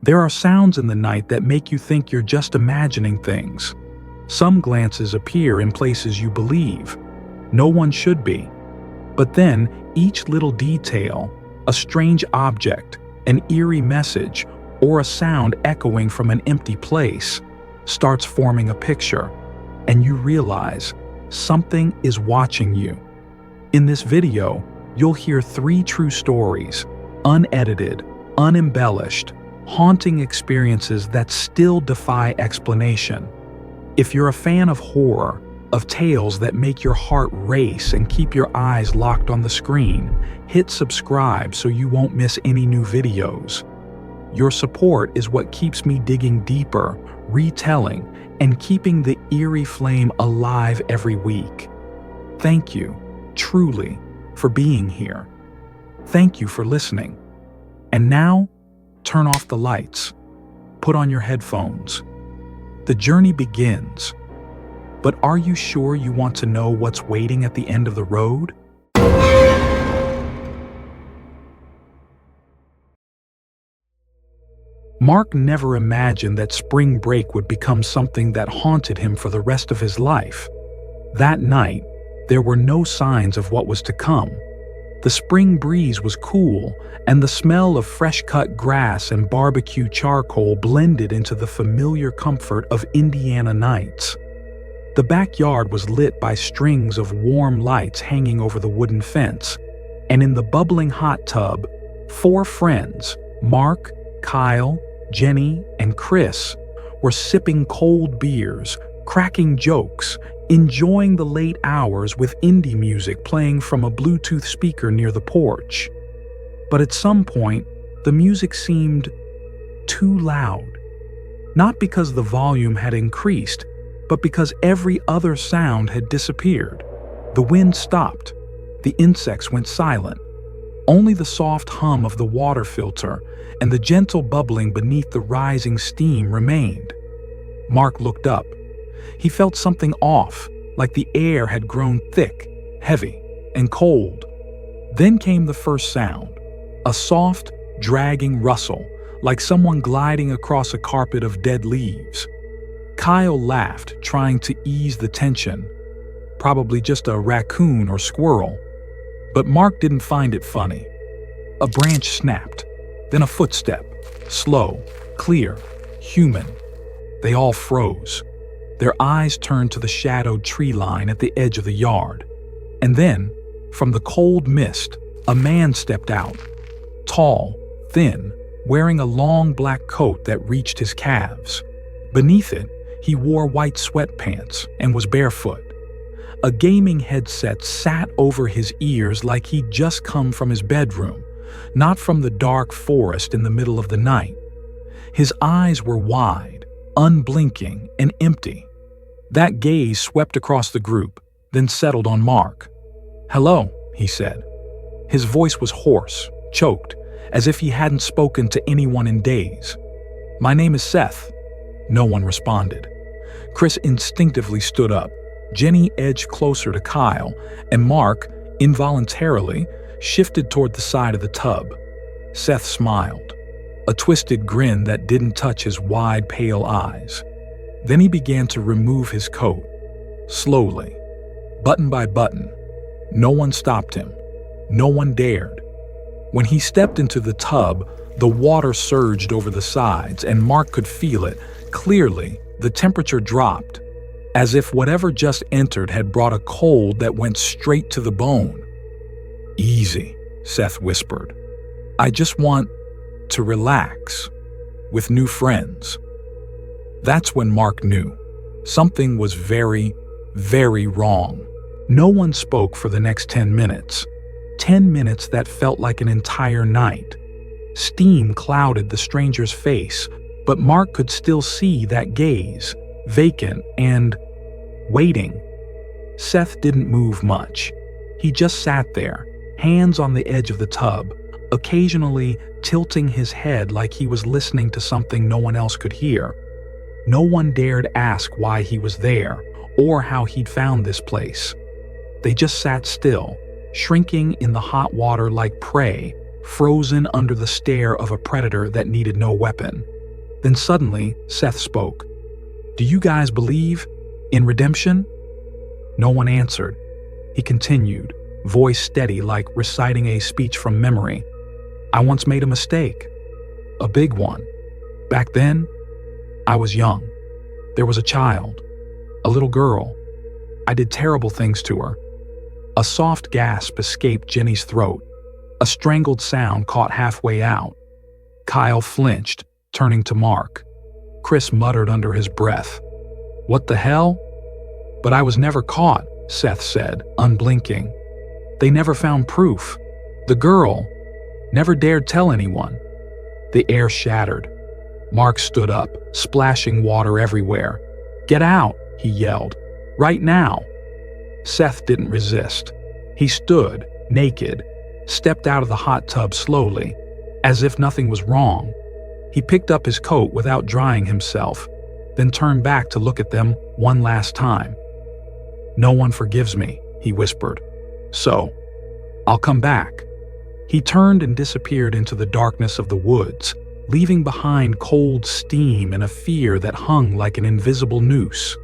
There are sounds in the night that make you think you're just imagining things. Some glances appear in places you believe no one should be. But then, each little detail, a strange object, an eerie message, or a sound echoing from an empty place, starts forming a picture, and you realize something is watching you. In this video, you'll hear 3 true stories, unedited, unembellished, haunting experiences that still defy explanation. If you're a fan of horror, of tales that make your heart race and keep your eyes locked on the screen, hit subscribe so you won't miss any new videos. Your support is what keeps me digging deeper, retelling, and keeping the eerie flame alive every week. Thank you, truly, for being here. Thank you for listening. And now, turn off the lights. Put on your headphones. The journey begins. But are you sure you want to know what's waiting at the end of the road? Mark never imagined that spring break would become something that haunted him for the rest of his life. That night, there were no signs of what was to come. The spring breeze was cool, and the smell of fresh-cut grass and barbecue charcoal blended into the familiar comfort of Indiana nights. The backyard was lit by strings of warm lights hanging over the wooden fence, and in the bubbling hot tub, 4 friends, Mark, Kyle, Jenny, and Chris, were sipping cold beers, cracking jokes, enjoying the late hours with indie music playing from a Bluetooth speaker near the porch. But at some point, the music seemed too loud. Not because the volume had increased, but because every other sound had disappeared. The wind stopped. The insects went silent. Only the soft hum of the water filter and the gentle bubbling beneath the rising steam remained. Mark looked up. He felt something off, like the air had grown thick, heavy, and cold. Then came the first sound, a soft, dragging rustle, like someone gliding across a carpet of dead leaves. Kyle laughed, trying to ease the tension. Probably just a raccoon or squirrel. But Mark didn't find it funny. A branch snapped, then a footstep, slow, clear, human. They all froze. Their eyes turned to the shadowed tree line at the edge of the yard. And then, from the cold mist, a man stepped out. Tall, thin, wearing a long black coat that reached his calves. Beneath it, he wore white sweatpants and was barefoot. A gaming headset sat over his ears like he'd just come from his bedroom, not from the dark forest in the middle of the night. His eyes were wide, unblinking, and empty. That gaze swept across the group, then settled on Mark. "Hello," he said. His voice was hoarse, choked, as if he hadn't spoken to anyone in days. "My name is Seth." No one responded. Chris instinctively stood up. Jenny edged closer to Kyle, and Mark, involuntarily, shifted toward the side of the tub. Seth smiled, a twisted grin that didn't touch his wide, pale eyes. Then he began to remove his coat, slowly, button by button. No one stopped him. No one dared. When he stepped into the tub, the water surged over the sides, and Mark could feel it. Clearly, the temperature dropped, as if whatever just entered had brought a cold that went straight to the bone. "Easy," Seth whispered. "I just want to relax with new friends." That's when Mark knew. Something was very, very wrong. No one spoke for the next 10 minutes. 10 minutes that felt like an entire night. Steam clouded the stranger's face, but Mark could still see that gaze, vacant and waiting. Seth didn't move much. He just sat there, hands on the edge of the tub, occasionally tilting his head like he was listening to something no one else could hear. No one dared ask why he was there or how he'd found this place. They just sat still, shrinking in the hot water like prey, frozen under the stare of a predator that needed no weapon. Then suddenly, Seth spoke. "Do you guys believe in redemption?" No one answered. He continued, voice steady like reciting a speech from memory. "I once made a mistake. A big one. Back then, I was young. There was a child, a little girl. I did terrible things to her." A soft gasp escaped Jenny's throat. A strangled sound caught halfway out. Kyle flinched, turning to Mark. Chris muttered under his breath, "What the hell?" "But I was never caught," Seth said, unblinking. "They never found proof. The girl never dared tell anyone." The air shattered. Mark stood up, splashing water everywhere. "Get out," he yelled. "Right now." Seth didn't resist. He stood, naked, stepped out of the hot tub slowly, as if nothing was wrong. He picked up his coat without drying himself, then turned back to look at them one last time. "No one forgives me," he whispered. "So, I'll come back." He turned and disappeared into the darkness of the woods, leaving behind cold steam and a fear that hung like an invisible noose.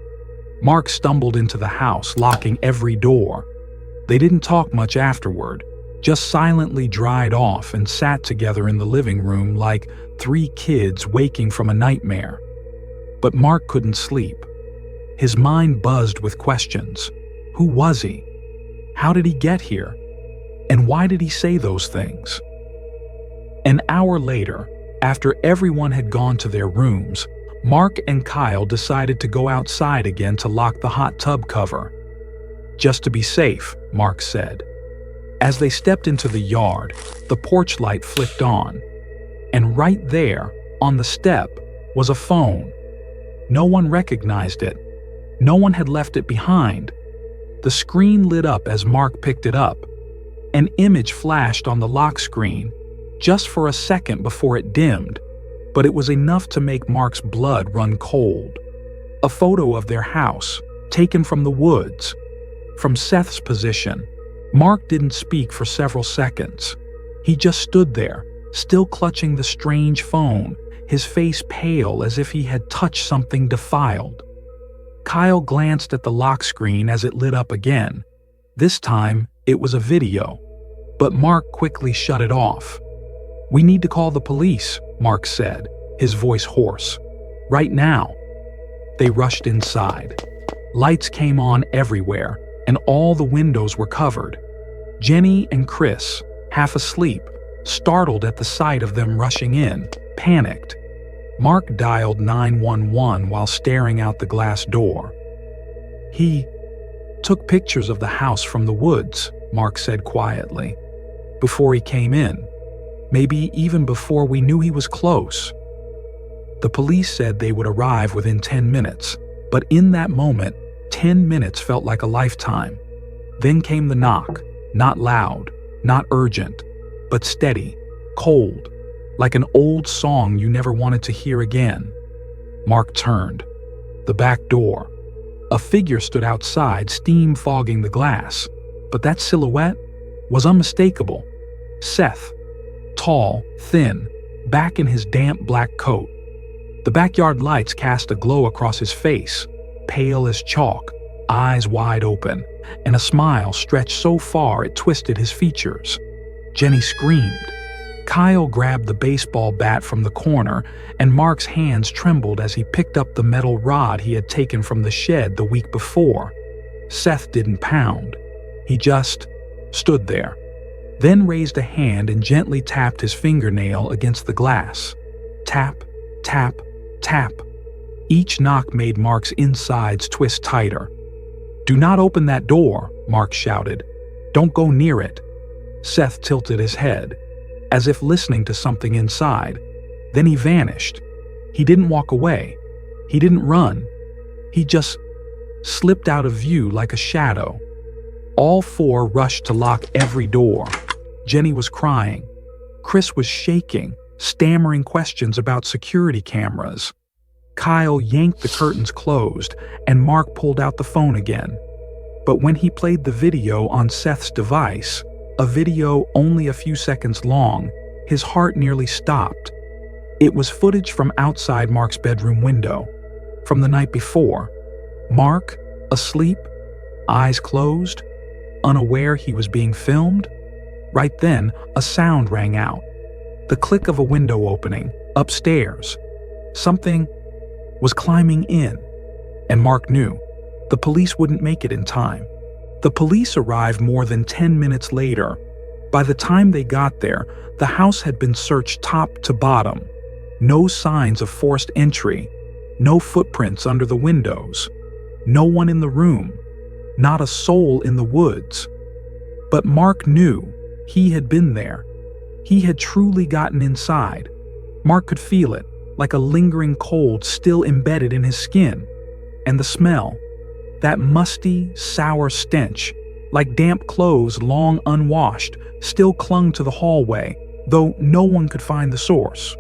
Mark stumbled into the house, locking every door. They didn't talk much afterward, just silently dried off and sat together in the living room like three kids waking from a nightmare. But Mark couldn't sleep. His mind buzzed with questions. Who was he? How did he get here? And why did he say those things? An hour later, after everyone had gone to their rooms, Mark and Kyle decided to go outside again to lock the hot tub cover. "Just to be safe," Mark said. As they stepped into the yard, the porch light flicked on, and right there, on the step, was a phone. No one recognized it. No one had left it behind. The screen lit up as Mark picked it up. An image flashed on the lock screen, just for a second before it dimmed, but it was enough to make Mark's blood run cold. A photo of their house, taken from the woods, from Seth's position. Mark didn't speak for several seconds. He just stood there, still clutching the strange phone, his face pale as if he had touched something defiled. Kyle glanced at the lock screen as it lit up again. This time, it was a video, but Mark quickly shut it off. "We need to call the police," Mark said, his voice hoarse. "Right now." They rushed inside. Lights came on everywhere, and all the windows were covered. Jenny and Chris, half asleep, startled at the sight of them rushing in, panicked. Mark dialed 911 while staring out the glass door. "He took pictures of the house from the woods," Mark said quietly, "before he came in. Maybe even before we knew he was close." The police said they would arrive within 10 minutes, but in that moment, 10 minutes felt like a lifetime. Then came the knock, not loud, not urgent, but steady, cold, like an old song you never wanted to hear again. Mark turned. The back door. A figure stood outside, steam fogging the glass, but that silhouette was unmistakable. Seth. Tall, thin, back in his damp black coat. The backyard lights cast a glow across his face, pale as chalk, eyes wide open, and a smile stretched so far it twisted his features. Jenny screamed. Kyle grabbed the baseball bat from the corner, and Mark's hands trembled as he picked up the metal rod he had taken from the shed the week before. Seth didn't pound. He just stood there, then raised a hand and gently tapped his fingernail against the glass. Tap, tap, tap. Each knock made Mark's insides twist tighter. "Do not open that door," Mark shouted. "Don't go near it." Seth tilted his head, as if listening to something inside. Then he vanished. He didn't walk away. He didn't run. He just slipped out of view like a shadow. All four rushed to lock every door. Jenny was crying. Chris was shaking, stammering questions about security cameras. Kyle yanked the curtains closed, and Mark pulled out the phone again. But when he played the video on Seth's device, a video only a few seconds long, his heart nearly stopped. It was footage from outside Mark's bedroom window, from the night before. Mark, asleep, eyes closed, unaware he was being filmed. Right then, a sound rang out. The click of a window opening, upstairs. Something was climbing in, and Mark knew the police wouldn't make it in time. The police arrived more than 10 minutes later. By the time they got there, the house had been searched top to bottom. No signs of forced entry, no footprints under the windows, no one in the room, not a soul in the woods. But Mark knew he had been there. He had truly gotten inside. Mark could feel it, like a lingering cold still embedded in his skin. And the smell, that musty, sour stench, like damp clothes long unwashed, still clung to the hallway, though no one could find the source.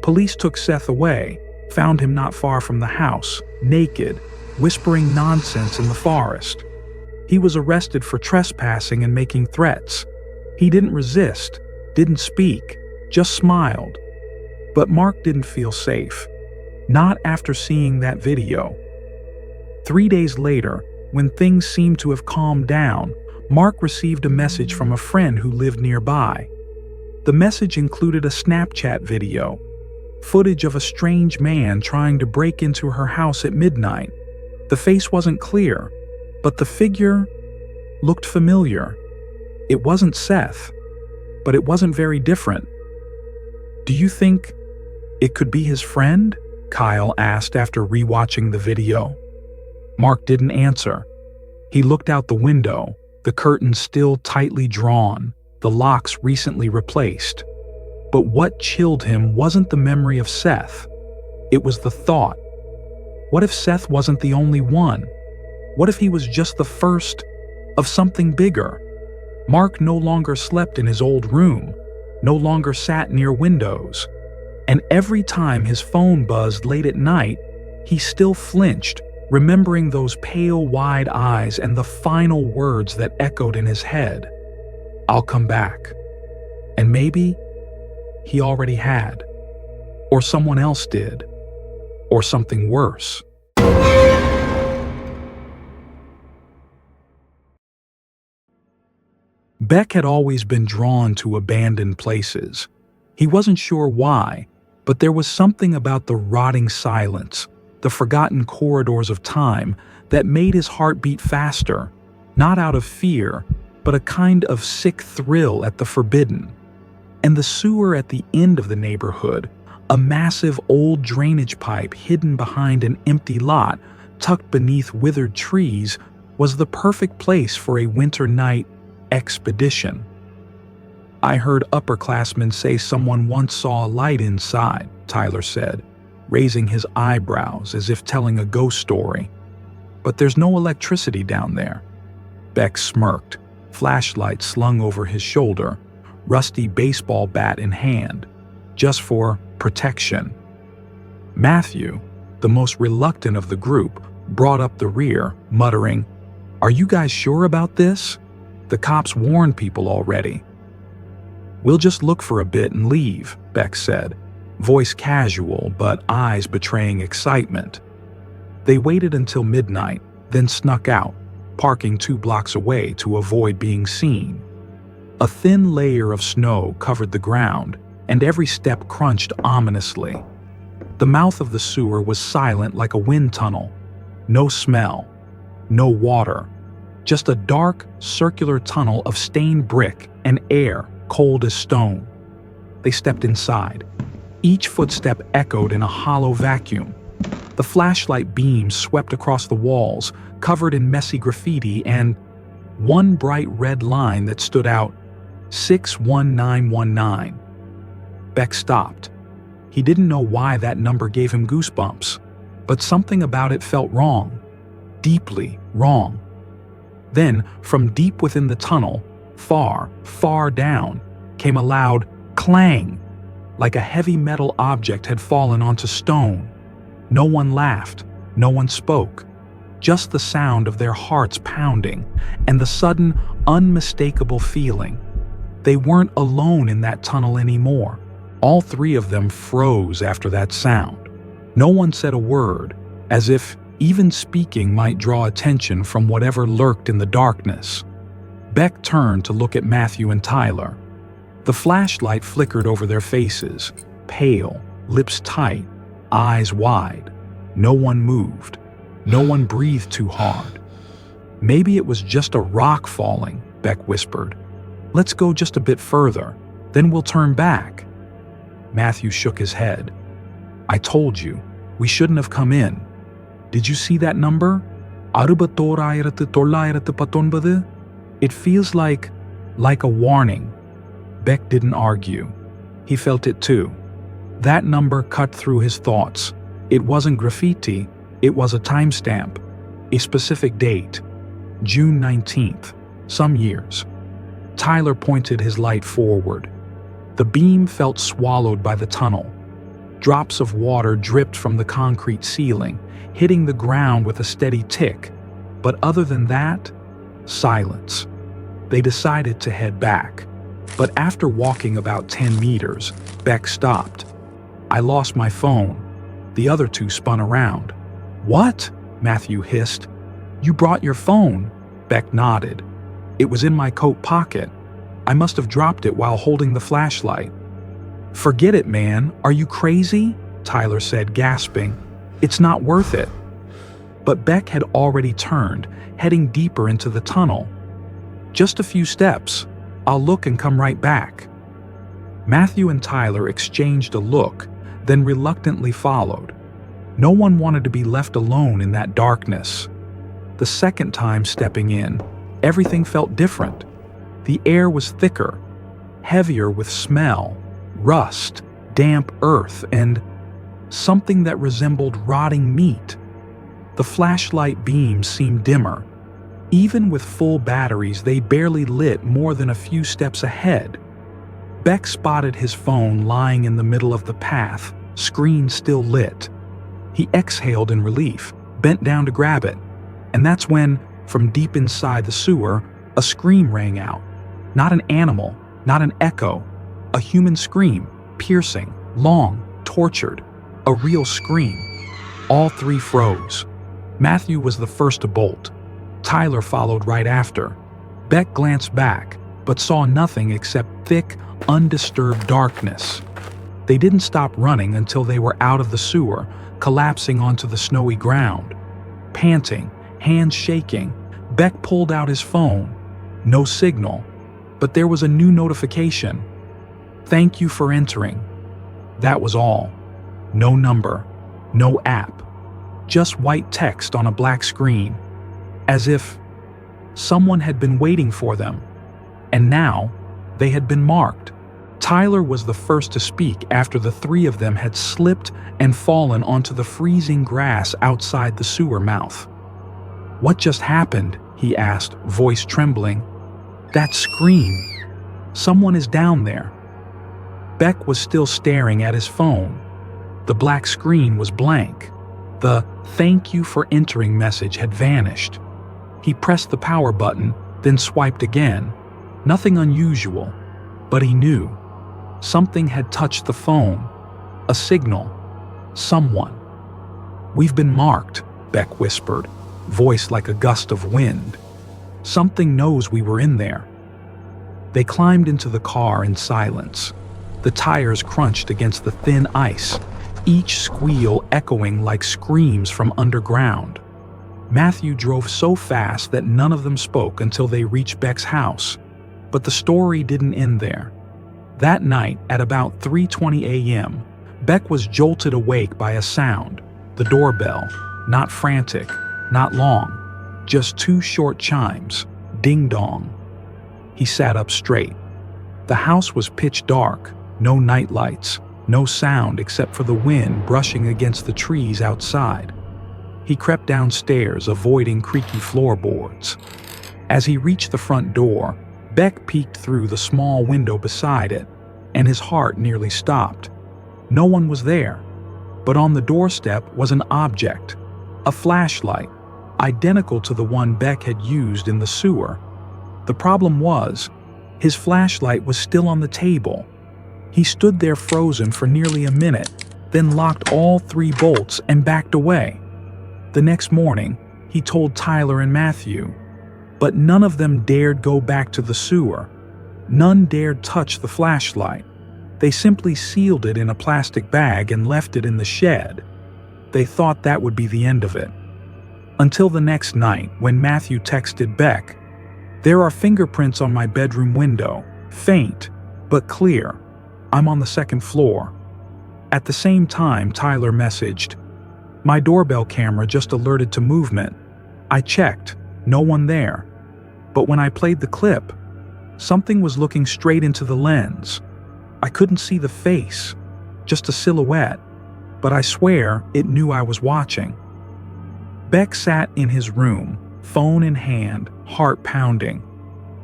Police took Seth away, found him not far from the house, naked, whispering nonsense in the forest. He was arrested for trespassing and making threats. He didn't resist, didn't speak, just smiled. But Mark didn't feel safe. Not after seeing that video. 3 days later, when things seemed to have calmed down, Mark received a message from a friend who lived nearby. The message included a Snapchat video, footage of a strange man trying to break into her house at midnight. The face wasn't clear, but the figure looked familiar. It wasn't Seth, but it wasn't very different. "Do you think it could be his friend?" Kyle asked after rewatching the video. Mark didn't answer. He looked out the window, the curtains still tightly drawn, the locks recently replaced. But what chilled him wasn't the memory of Seth. It was the thought. What if Seth wasn't the only one? What if he was just the first of something bigger? Mark no longer slept in his old room, no longer sat near windows. And every time his phone buzzed late at night, he still flinched, remembering those pale, wide eyes and the final words that echoed in his head. "I'll come back." And maybe he already had. Or someone else did. Or something worse. Beck had always been drawn to abandoned places. He wasn't sure why, but there was something about the rotting silence, the forgotten corridors of time, that made his heart beat faster, not out of fear, but a kind of sick thrill at the forbidden. And the sewer at the end of the neighborhood, a massive old drainage pipe hidden behind an empty lot tucked beneath withered trees, was the perfect place for a winter night expedition. "I heard upperclassmen say someone once saw a light inside," Tyler said, raising his eyebrows as if telling a ghost story. "But there's no electricity down there." Beck smirked, flashlight slung over his shoulder, rusty baseball bat in hand, just for protection. Matthew, the most reluctant of the group, brought up the rear, muttering, "Are you guys sure about this? The cops warned people already." "We'll just look for a bit and leave," Beck said, voice casual but eyes betraying excitement. They waited until midnight, then snuck out, parking 2 blocks away to avoid being seen. A thin layer of snow covered the ground, and every step crunched ominously. The mouth of the sewer was silent like a wind tunnel. No smell, no water, just a dark, circular tunnel of stained brick and air cold as stone. They stepped inside. Each footstep echoed in a hollow vacuum. The flashlight beams swept across the walls, covered in messy graffiti, and one bright red line that stood out, 61919. Beck stopped. He didn't know why that number gave him goosebumps, but something about it felt wrong. Deeply wrong. Then, from deep within the tunnel, far, far down, came a loud clang, like a heavy metal object had fallen onto stone. No one laughed, no one spoke, just the sound of their hearts pounding and the sudden, unmistakable feeling. They weren't alone in that tunnel anymore. All three of them froze after that sound. No one said a word, as if even speaking might draw attention from whatever lurked in the darkness. Beck turned to look at Matthew and Tyler. The flashlight flickered over their faces, pale, lips tight, eyes wide. No one moved. No one breathed too hard. "Maybe it was just a rock falling," Beck whispered. "Let's go just a bit further, then we'll turn back." Matthew shook his head. "I told you, we shouldn't have come in. Did you see that number? 6919. It feels like a warning." Beck didn't argue. He felt it too. That number cut through his thoughts. It wasn't graffiti, it was a timestamp, a specific date, June 19th, some years. Tyler pointed his light forward. The beam felt swallowed by the tunnel. Drops of water dripped from the concrete ceiling, hitting the ground with a steady tick. But other than that, silence. They decided to head back. But after walking about 10 meters, Beck stopped. "I lost my phone." The other two spun around. "What?" Matthew hissed. "You brought your phone?" Beck nodded. "It was in my coat pocket. I must have dropped it while holding the flashlight." "Forget it, man. Are you crazy?" Tyler said, gasping. "It's not worth it." But Beck had already turned, heading deeper into the tunnel. "Just a few steps. I'll look and come right back." Matthew and Tyler exchanged a look, then reluctantly followed. No one wanted to be left alone in that darkness. The second time stepping in, everything felt different. The air was thicker, heavier with smell, rust, damp earth, and something that resembled rotting meat. The flashlight beams seemed dimmer. Even with full batteries, they barely lit more than a few steps ahead. Beck spotted his phone lying in the middle of the path, screen still lit. He exhaled in relief, bent down to grab it, and that's when, from deep inside the sewer, a scream rang out. Not an animal, not an echo. A human scream, piercing, long, tortured. A real scream. All three froze. Matthew was the first to bolt. Tyler followed right after. Beck glanced back, but saw nothing except thick, undisturbed darkness. They didn't stop running until they were out of the sewer, collapsing onto the snowy ground. Panting, hands shaking, Beck pulled out his phone. No signal, but there was a new notification. "Thank you for entering." That was all. No number, no app, just white text on a black screen, as if someone had been waiting for them, and now they had been marked. Tyler was the first to speak after the three of them had slipped and fallen onto the freezing grass outside the sewer mouth. "What just happened?" he asked, voice trembling. "That scream. Someone is down there." Beck was still staring at his phone. The black screen was blank. The "thank you for entering" message had vanished. He pressed the power button, then swiped again. Nothing unusual, but he knew. Something had touched the phone. A signal. Someone. "We've been marked," Beck whispered, voice like a gust of wind. "Something knows we were in there." They climbed into the car in silence. The tires crunched against the thin ice, each squeal echoing like screams from underground. Matthew drove so fast that none of them spoke until they reached Beck's house. But the story didn't end there. That night, at about 3:20 a.m., Beck was jolted awake by a sound. The doorbell. Not frantic, not long, just two short chimes. Ding-dong. He sat up straight. The house was pitch dark, no night lights, no sound except for the wind brushing against the trees outside. He crept downstairs, avoiding creaky floorboards. As he reached the front door, Beck peeked through the small window beside it, and his heart nearly stopped. No one was there, but on the doorstep was an object, a flashlight, identical to the one Beck had used in the sewer. The problem was, his flashlight was still on the table. He stood there frozen for nearly a minute, then locked all 3 bolts and backed away. The next morning, he told Tyler and Matthew, but none of them dared go back to the sewer. None dared touch the flashlight. They simply sealed it in a plastic bag and left it in the shed. They thought that would be the end of it. Until the next night, when Matthew texted Beck, "There are fingerprints on my bedroom window, faint, but clear. I'm on the 2nd floor." At the same time, Tyler messaged, "My doorbell camera just alerted to movement. I checked, no one there. But when I played the clip, something was looking straight into the lens. I couldn't see the face, just a silhouette, but I swear it knew I was watching." Beck sat in his room, phone in hand, heart pounding.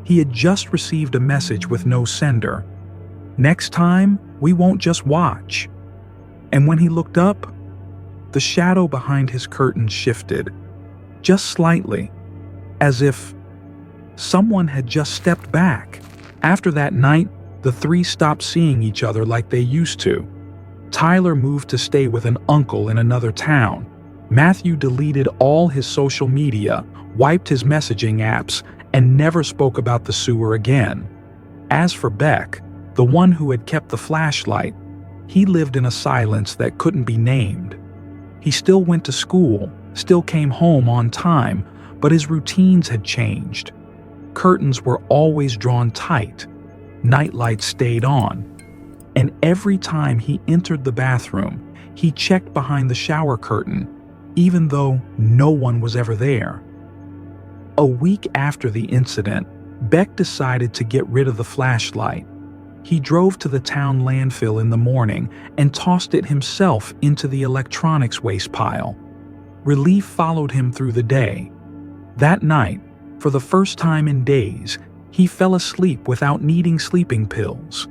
He had just received a message with no sender. "Next time, we won't just watch." And when he looked up, the shadow behind his curtain shifted, just slightly, as if someone had just stepped back. After that night, the 3 stopped seeing each other like they used to. Tyler moved to stay with an uncle in another town. Matthew deleted all his social media, wiped his messaging apps, and never spoke about the sewer again. As for Beck, the one who had kept the flashlight, he lived in a silence that couldn't be named. He still went to school, still came home on time, but his routines had changed. Curtains were always drawn tight. Nightlights stayed on. And every time he entered the bathroom, he checked behind the shower curtain, even though no one was ever there. A week after the incident, Beck decided to get rid of the flashlight. He drove to the town landfill in the morning and tossed it himself into the electronics waste pile. Relief followed him through the day. That night, for the first time in days, he fell asleep without needing sleeping pills.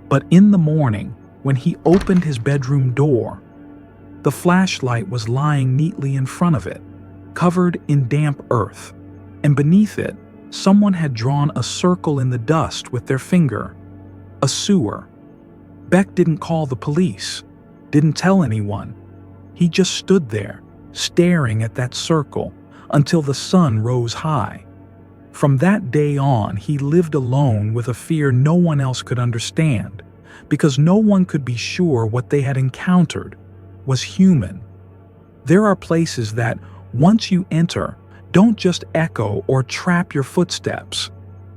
But in the morning, when he opened his bedroom door, the flashlight was lying neatly in front of it, covered in damp earth, and beneath it, someone had drawn a circle in the dust with their finger. A sewer. Beck didn't call the police, didn't tell anyone. He just stood there, staring at that circle, until the sun rose high. From that day on, he lived alone with a fear no one else could understand, because no one could be sure what they had encountered was human. There are places that, once you enter, don't just echo or trap your footsteps.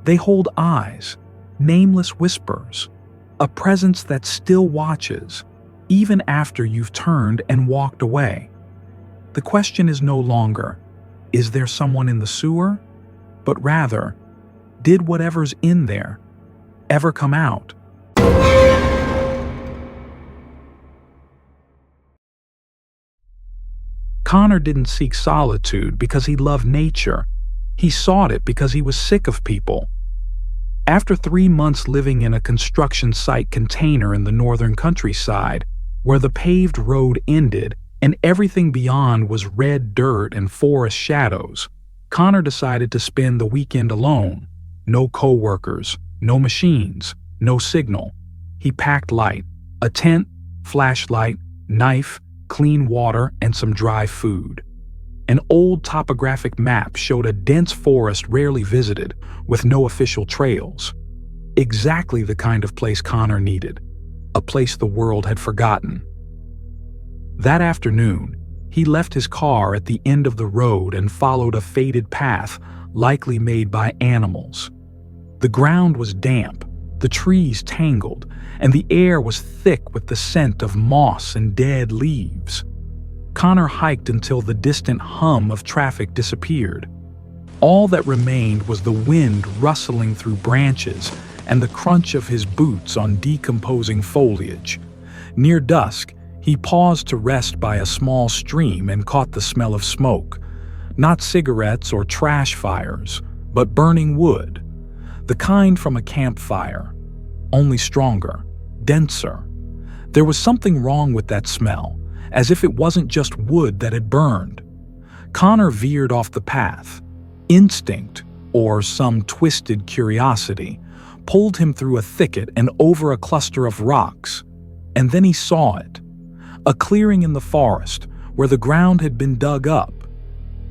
They hold eyes, nameless whispers, a presence that still watches, even after you've turned and walked away. The question is no longer, is there someone in the sewer? But rather, did whatever's in there ever come out? Connor didn't seek solitude because he loved nature. He sought it because he was sick of people. After 3 months living in a construction site container in the northern countryside, where the paved road ended and everything beyond was red dirt and forest shadows, Connor decided to spend the weekend alone. No co-workers, no machines, no signal. He packed light, a tent, flashlight, knife, clean water, and some dry food. An old topographic map showed a dense forest rarely visited, with no official trails. Exactly the kind of place Connor needed, a place the world had forgotten. That afternoon, he left his car at the end of the road and followed a faded path, likely made by animals. The ground was damp, the trees tangled, and the air was thick with the scent of moss and dead leaves. Connor hiked until the distant hum of traffic disappeared. All that remained was the wind rustling through branches and the crunch of his boots on decomposing foliage. Near dusk, he paused to rest by a small stream and caught the smell of smoke. Not cigarettes or trash fires, but burning wood. The kind from a campfire, only stronger, denser. There was something wrong with that smell, as if it wasn't just wood that had burned. Connor veered off the path. Instinct, or some twisted curiosity, pulled him through a thicket and over a cluster of rocks. And then he saw it. A clearing in the forest where the ground had been dug up.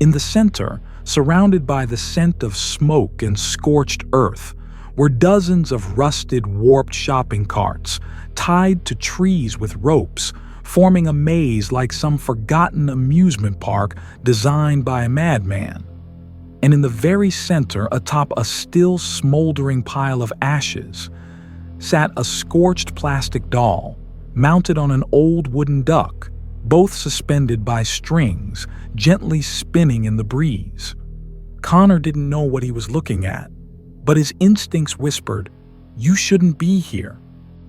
In the center, surrounded by the scent of smoke and scorched earth, were dozens of rusted, warped shopping carts tied to trees with ropes, forming a maze like some forgotten amusement park designed by a madman. And in the very center, atop a still smoldering pile of ashes, sat a scorched plastic doll, mounted on an old wooden duck, both suspended by strings, gently spinning in the breeze. Connor didn't know what he was looking at, but his instincts whispered, "You shouldn't be here."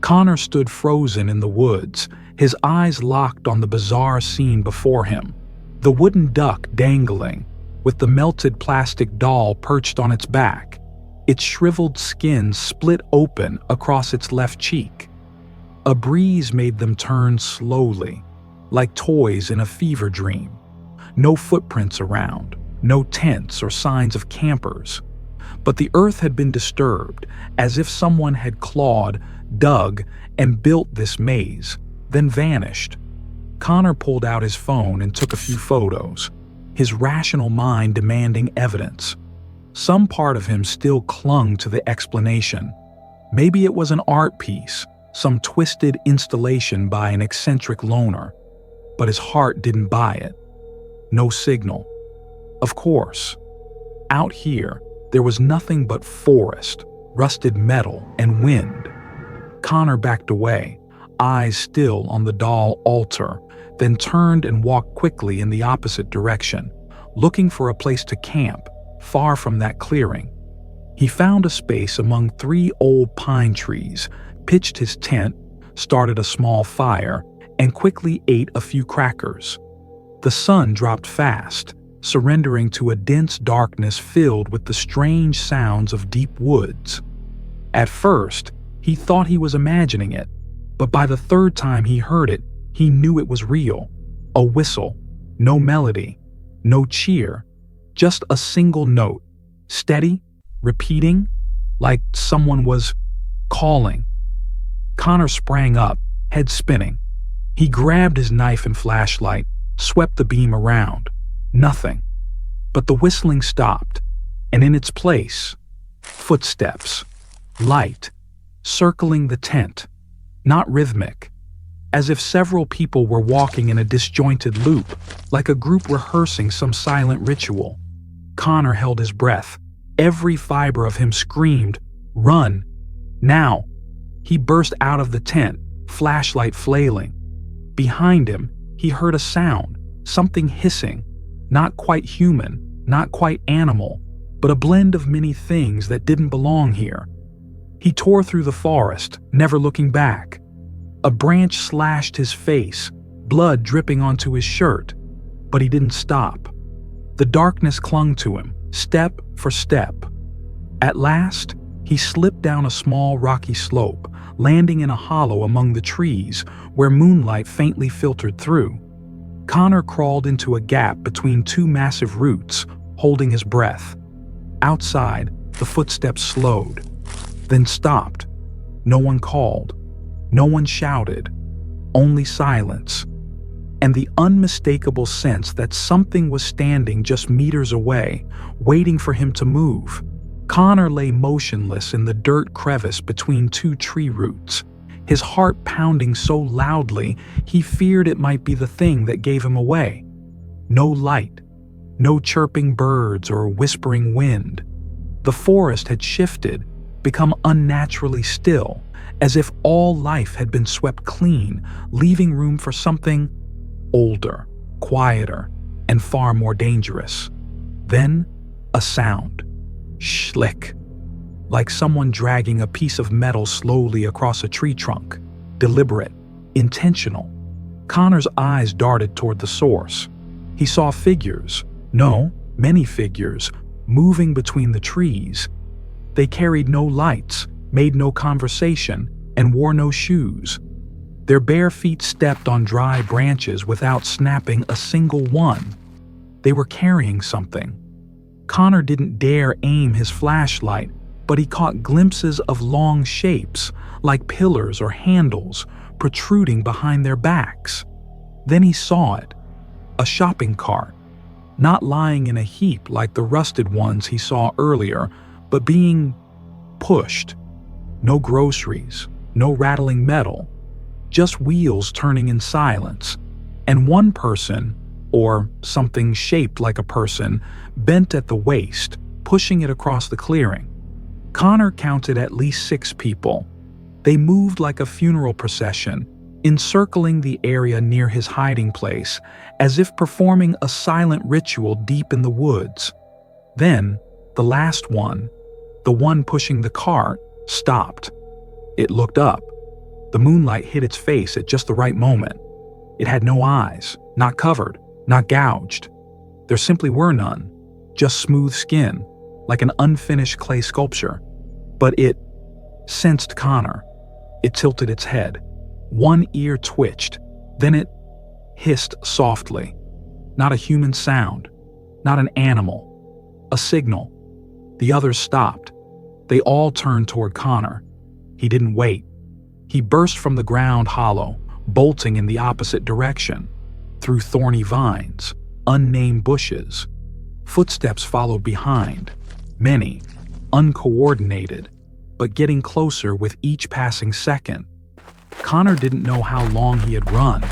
Connor stood frozen in the woods, his eyes locked on the bizarre scene before him. The wooden duck dangling, with the melted plastic doll perched on its back, its shriveled skin split open across its left cheek. A breeze made them turn slowly, like toys in a fever dream. No footprints around, no tents or signs of campers. But the earth had been disturbed, as if someone had clawed, dug, and built this maze, then vanished. Connor pulled out his phone and took a few photos, his rational mind demanding evidence. Some part of him still clung to the explanation. Maybe it was an art piece, some twisted installation by an eccentric loner. But his heart didn't buy it. No signal. Of course. Out here, there was nothing but forest, rusted metal, and wind. Connor backed away, eyes still on the doll altar, then turned and walked quickly in the opposite direction, looking for a place to camp, far from that clearing. He found a space among 3 old pine trees, pitched his tent, started a small fire, and quickly ate a few crackers. The sun dropped fast, surrendering to a dense darkness filled with the strange sounds of deep woods. At first, he thought he was imagining it, but by the 3rd time he heard it, he knew it was real. A whistle, no melody, no cheer, just a single note, steady, repeating, like someone was calling. Connor sprang up, head spinning. He grabbed his knife and flashlight, swept the beam around. Nothing. But the whistling stopped, and in its place, footsteps, light, circling the tent, not rhythmic, as if several people were walking in a disjointed loop, like a group rehearsing some silent ritual. Connor held his breath. Every fiber of him screamed, "Run! Now!" He burst out of the tent, flashlight flailing. Behind him, he heard a sound, something hissing, not quite human, not quite animal, but a blend of many things that didn't belong here. He tore through the forest, never looking back. A branch slashed his face, blood dripping onto his shirt, but he didn't stop. The darkness clung to him, step for step. At last, he slipped down a small rocky slope, landing in a hollow among the trees where moonlight faintly filtered through. Connor crawled into a gap between 2 massive roots, holding his breath. Outside, the footsteps slowed, then stopped. No one called. No one shouted. Only silence. And the unmistakable sense that something was standing just meters away, waiting for him to move. Connor lay motionless in the dirt crevice between 2 tree roots, his heart pounding so loudly he feared it might be the thing that gave him away. No light, no chirping birds or whispering wind. The forest had shifted, become unnaturally still, as if all life had been swept clean, leaving room for something older, quieter, and far more dangerous. Then, a sound. Schlick. Like someone dragging a piece of metal slowly across a tree trunk. Deliberate, intentional. Connor's eyes darted toward the source. He saw figures, many figures, moving between the trees. They carried no lights, made no conversation, and wore no shoes. Their bare feet stepped on dry branches without snapping a single one. They were carrying something. Connor didn't dare aim his flashlight, but he caught glimpses of long shapes, like pillars or handles, protruding behind their backs. Then he saw it, a shopping cart, not lying in a heap like the rusted ones he saw earlier, but being pushed. No groceries, no rattling metal, just wheels turning in silence, and one person, or something shaped like a person, bent at the waist, pushing it across the clearing. Connor counted at least 6 people. They moved like a funeral procession, encircling the area near his hiding place, as if performing a silent ritual deep in the woods. Then, the last one, the one pushing the cart, stopped. It looked up. The moonlight hit its face at just the right moment. It had no eyes, not covered, not gouged. There simply were none, just smooth skin, like an unfinished clay sculpture. But it sensed Connor. It tilted its head. One ear twitched. Then it hissed softly. Not a human sound, not an animal. A signal. The others stopped. They all turned toward Connor. He didn't wait. He burst from the ground hollow, bolting in the opposite direction, through thorny vines, unnamed bushes. Footsteps followed behind, many, uncoordinated, but getting closer with each passing second. Connor didn't know how long he had run.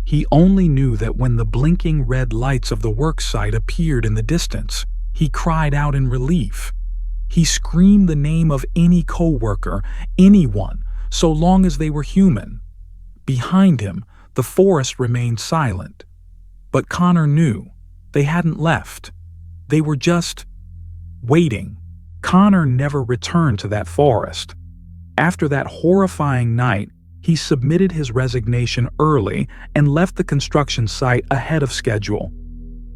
He only knew that when the blinking red lights of the worksite appeared in the distance, he cried out in relief. He screamed the name of any coworker, anyone, so long as they were human. Behind him, the forest remained silent. But Connor knew they hadn't left. They were just waiting. Connor never returned to that forest. After that horrifying night, he submitted his resignation early and left the construction site ahead of schedule.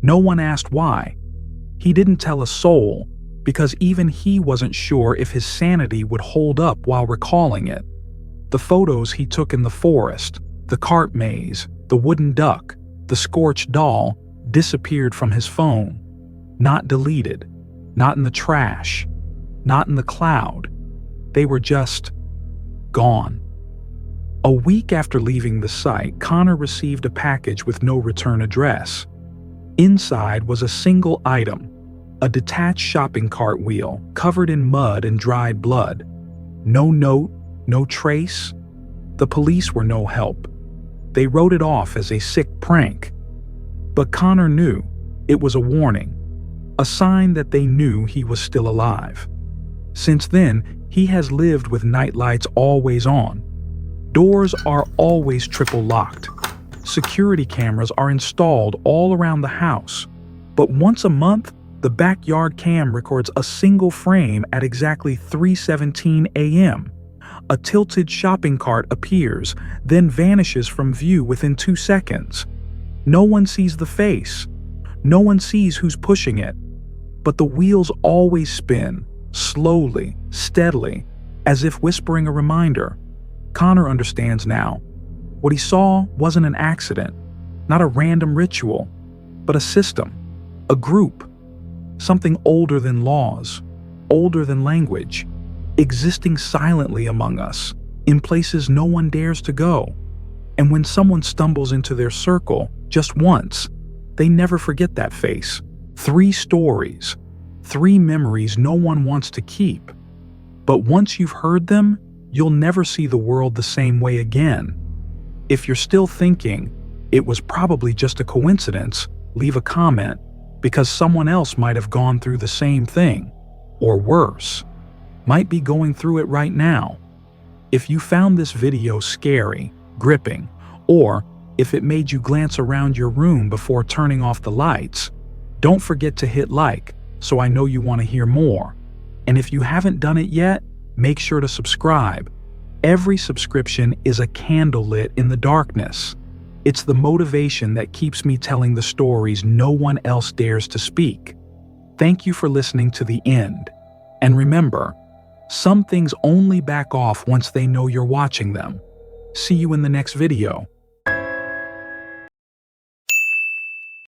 No one asked why. He didn't tell a soul, because even he wasn't sure if his sanity would hold up while recalling it. The photos he took in the forest, the cart maze, the wooden duck, the scorched doll, disappeared from his phone. Not deleted, not in the trash, not in the cloud. They were just gone. A week after leaving the site, Connor received a package with no return address. Inside was a single item, a detached shopping cart wheel covered in mud and dried blood. No note, no trace. The police were no help. They wrote it off as a sick prank. But Connor knew it was a warning, a sign that they knew he was still alive. Since then, he has lived with nightlights always on. Doors are always triple locked. Security cameras are installed all around the house. But once a month, the backyard cam records a single frame at exactly 3:17 a.m. A tilted shopping cart appears, then vanishes from view within 2 seconds. No one sees the face. No one sees who's pushing it. But the wheels always spin, slowly, steadily, as if whispering a reminder. Connor understands now. What he saw wasn't an accident, not a random ritual, but a system, a group, something older than laws, older than language, existing silently among us, in places no one dares to go. And when someone stumbles into their circle just once, they never forget that face. 3 stories, 3 memories no one wants to keep. But once you've heard them, you'll never see the world the same way again. If you're still thinking it was probably just a coincidence, leave a comment, because someone else might have gone through the same thing, or worse, might be going through it right now. If you found this video scary, gripping, or if it made you glance around your room before turning off the lights, don't forget to hit like so I know you want to hear more. And if you haven't done it yet, make sure to subscribe. Every subscription is a candle lit in the darkness. It's the motivation that keeps me telling the stories no one else dares to speak. Thank you for listening to the end. And remember, some things only back off once they know you're watching them. See you in the next video.